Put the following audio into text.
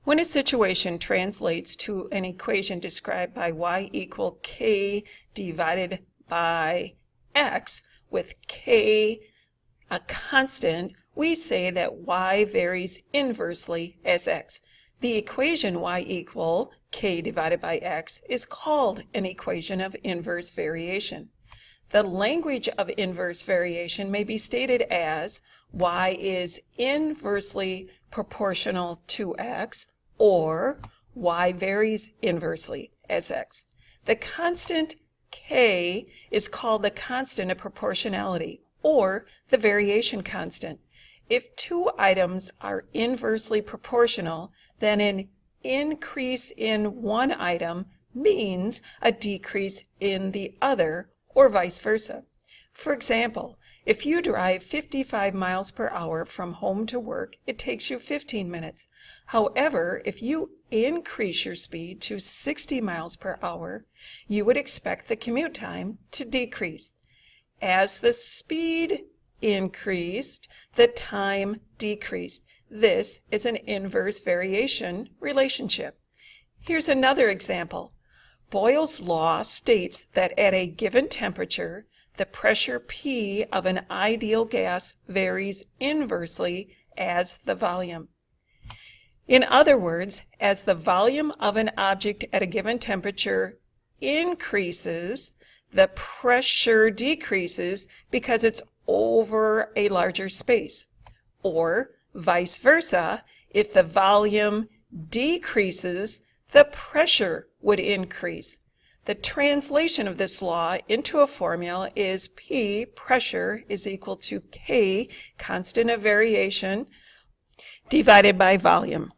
When a situation translates to an equation described by y equal k divided by x, with k a constant, we say that y varies inversely as x. The equation y equal k divided by x is called an equation of inverse variation. The language of inverse variation may be stated as y is inversely proportional to x, or y varies inversely as x. The constant k is called the constant of proportionality, or the variation constant. If two items are inversely proportional, then an increase in one item means a decrease in the other, or vice versa. For example, if you drive 55 miles per hour from home to work, it takes you 15 minutes. However, if you increase your speed to 60 miles per hour, you would expect the commute time to decrease. As the speed increased, the time decreased. This is an inverse variation relationship. Here's another example. Boyle's law states that at a given temperature, the pressure P of an ideal gas varies inversely as the volume. In other words, as the volume of an object at a given temperature increases, the pressure decreases because it's over a larger space. Or vice versa, if the volume decreases, the pressure would increase. The translation of this law into a formula is P, pressure, is equal to K, constant of variation, divided by volume.